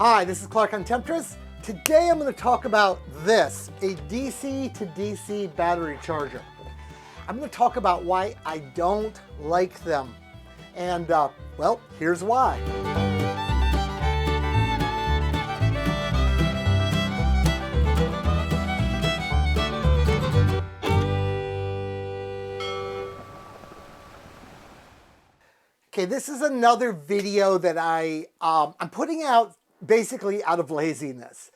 Hi, this is Clark on Temptress. Today I'm going to talk about this, a DC to DC battery charger. I'm going to talk about why I don't like them. And, well, here's why. Okay, this is another video that I'm putting out basically out of laziness.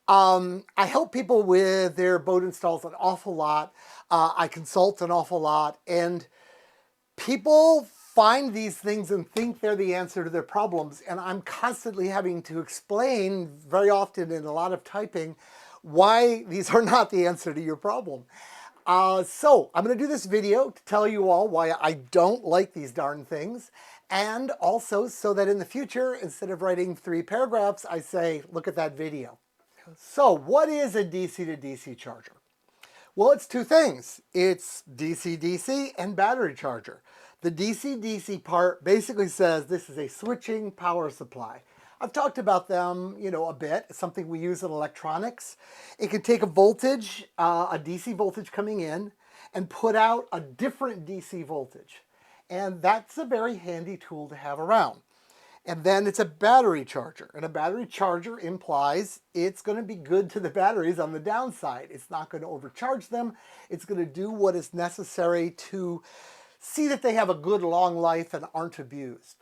I help people with their boat installs an awful lot. I consult an awful lot, and people find these things and think they're the answer to their problems. And I'm constantly having to explain, very often in a lot of typing, why these are not the answer to your problem. So I'm going to do this video to tell you all why I don't like these darn things. And also so that in the future, instead of writing 3 paragraphs, I say, look at that video. So what is a DC to DC charger? Well, it's 2 things. It's DCDC and battery charger. The DCDC part basically says this is a switching power supply. I've talked about them, a bit. It's something we use in electronics. It can take a voltage, a DC voltage coming in, and put out a different DC voltage. And that's a very handy tool to have around. And then it's a battery charger. And a battery charger implies it's going to be good to the batteries on the downside. It's not going to overcharge them. It's going to do what is necessary to see that they have a good long life and aren't abused.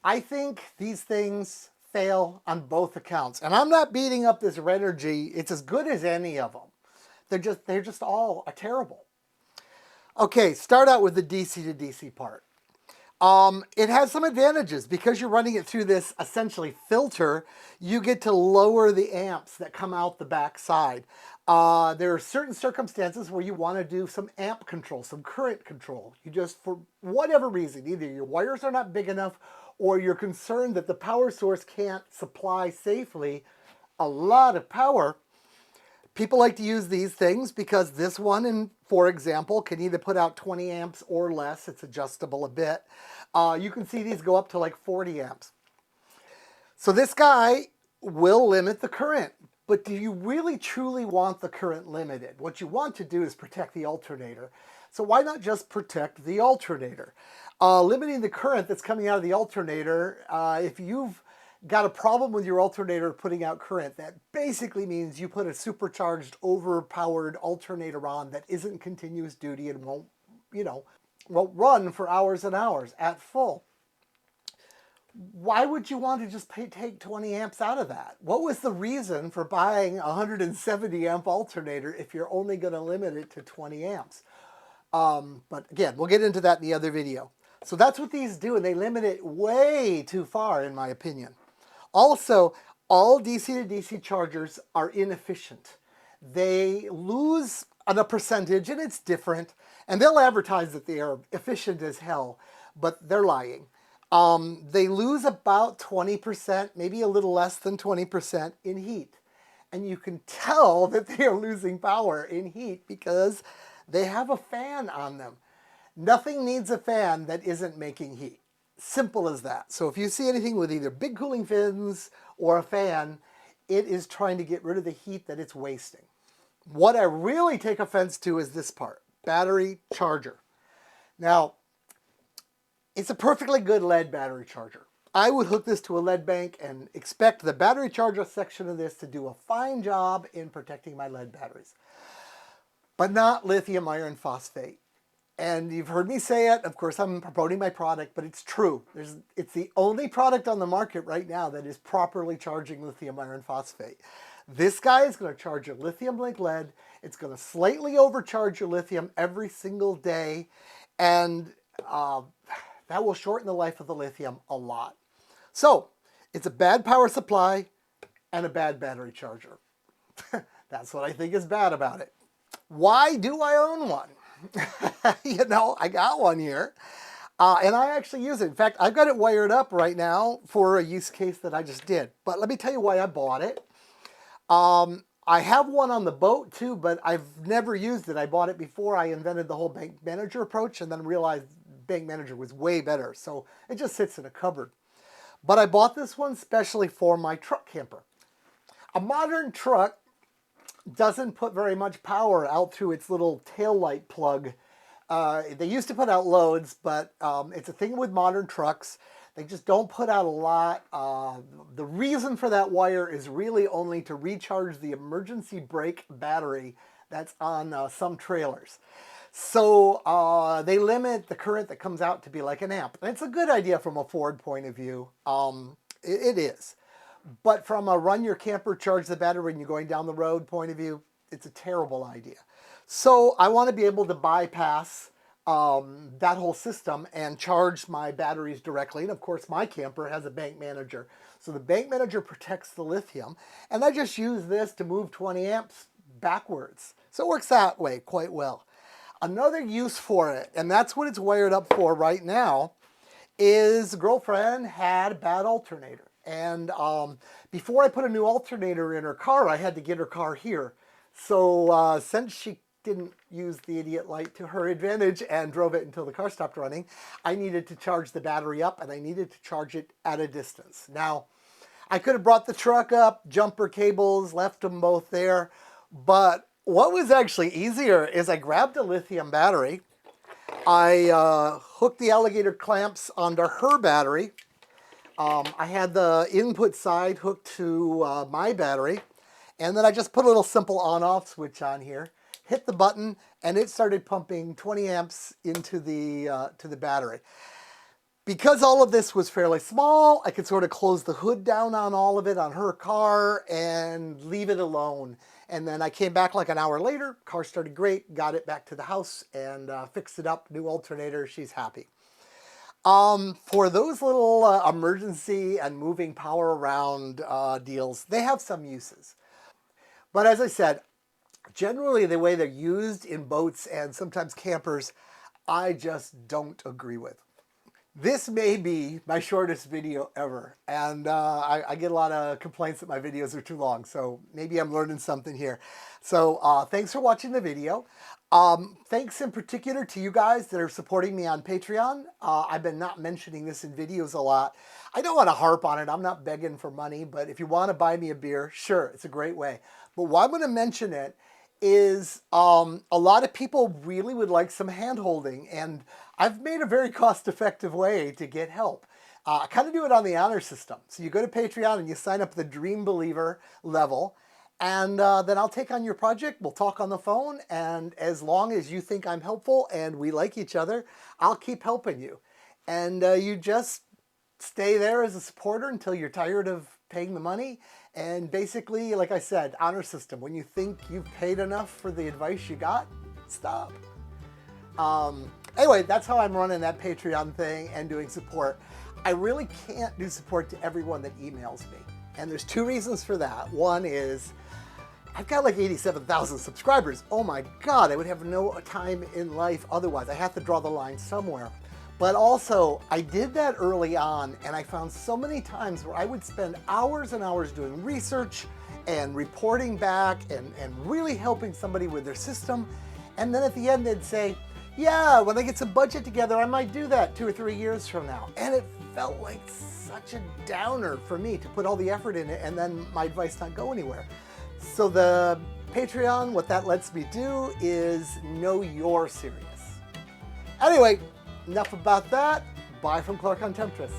I think these things fail on both accounts. And I'm not beating up this Renogy. It's as good as any of them. They're just all terrible. Okay, start out with the DC to DC part. It has some advantages. Because you're running it through this essentially filter, you get to lower the amps that come out the back side. There are certain circumstances where you want to do some amp control, some current control. You just, for whatever reason, either your wires are not big enough or you're concerned that the power source can't supply safely a lot of power. People like to use these things because this one, for example, can either put out 20 amps or less. It's adjustable a bit. You can see these go up to like 40 amps. So this guy will limit the current. But do you really truly want the current limited? What you want to do is protect the alternator. So why not just protect the alternator? Limiting the current that's coming out of the alternator, if you've got a problem with your alternator putting out current, that basically means you put a supercharged, overpowered alternator on that isn't continuous duty and won't run for hours and hours at full. Why would you want to just take 20 amps out of that? What was the reason for buying a 170 amp alternator if you're only going to limit it to 20 amps? But again, we'll get into that in the other video. So that's what these do, and they limit it way too far, in my opinion. Also, all DC to DC chargers are inefficient. They lose on a percentage, and it's different, and they'll advertise that they are efficient as hell, but they're lying. They lose about 20%, maybe a little less than 20% in heat. And you can tell that they are losing power in heat because they have a fan on them. Nothing needs a fan that isn't making heat. Simple as that. So if you see anything with either big cooling fins or a fan, it is trying to get rid of the heat that it's wasting. What I really take offense to is this part, battery charger. Now, it's a perfectly good lead battery charger. I would hook this to a lead bank and expect the battery charger section of this to do a fine job in protecting my lead batteries. But not lithium iron phosphate. And you've heard me say it. Of course, I'm promoting my product, but it's true. It's the only product on the market right now that is properly charging lithium iron phosphate. This guy is going to charge your lithium like lead. It's going to slightly overcharge your lithium every single day. And that will shorten the life of the lithium a lot. So it's a bad power supply and a bad battery charger. That's what I think is bad about it. Why do I own one? I got one here. And I actually use it. In fact, I've got it wired up right now for a use case that I just did. But let me tell you why I bought it. I have one on the boat too, but I've never used it. I bought it before I invented the whole bank manager approach and then realized bank manager was way better. So it just sits in a cupboard. But I bought this one specially for my truck camper. A modern truck doesn't put very much power out through its little tail light plug. They used to put out loads, but it's a thing with modern trucks. They just don't put out a lot. The reason for that wire is really only to recharge the emergency brake battery that's on some trailers. So they limit the current that comes out to be like an amp. And it's a good idea from a Ford point of view. It is. But from a run your camper, charge the battery when you're going down the road point of view, it's a terrible idea. So I want to be able to bypass that whole system and charge my batteries directly. And of course, my camper has a bank manager. So the bank manager protects the lithium. And I just use this to move 20 amps backwards. So it works that way quite well. Another use for it, and that's what it's wired up for right now, is girlfriend had a bad alternator. And before I put a new alternator in her car, I had to get her car here. So since she didn't use the idiot light to her advantage and drove it until the car stopped running, I needed to charge the battery up, and I needed to charge it at a distance. Now, I could have brought the truck up, jumper cables, left them both there, but what was actually easier is I grabbed a lithium battery, I hooked the alligator clamps onto her battery, I had the input side hooked to my battery, and then I just put a little simple on-off switch on here, hit the button, and it started pumping 20 amps into the battery. Because all of this was fairly small, I could sort of close the hood down on all of it on her car and leave it alone. And then I came back like an hour later, car started great, got it back to the house and fixed it up, new alternator, she's happy. For those little emergency and moving power around deals, they have some uses. But as I said, generally the way they're used in boats and sometimes campers, I just don't agree with. This may be my shortest video ever, and I get a lot of complaints that my videos are too long, so maybe I'm learning something here. So thanks for watching the video. Thanks in particular to you guys that are supporting me on Patreon. I've been not mentioning this in videos a lot. I don't want to harp on it. I'm not begging for money, but if you want to buy me a beer, sure, it's a great way. But why I'm going to mention it is a lot of people really would like some hand-holding, and I've made a very cost-effective way to get help. I kind of do it on the honor system. So you go to Patreon and you sign up the Dream Believer level, and then I'll take on your project. We'll talk on the phone, and as long as you think I'm helpful and we like each other, I'll keep helping you. And you just stay there as a supporter until you're tired of paying the money. And basically, like I said, honor system. When you think you've paid enough for the advice you got, stop. Anyway, that's how I'm running that Patreon thing and doing support. I really can't do support to everyone that emails me. And there's two reasons for that. One is I've got like 87,000 subscribers. Oh my God, I would have no time in life otherwise. I have to draw the line somewhere. But also, I did that early on, and I found so many times where I would spend hours and hours doing research and reporting back and really helping somebody with their system. And then at the end, they'd say, yeah, when I get some budget together, I might do that 2 or 3 years from now. And it felt like such a downer for me to put all the effort in it and then my advice not go anywhere. So the Patreon, what that lets me do is know you're serious. Anyway, enough about that. Bye from Clark on Temptress.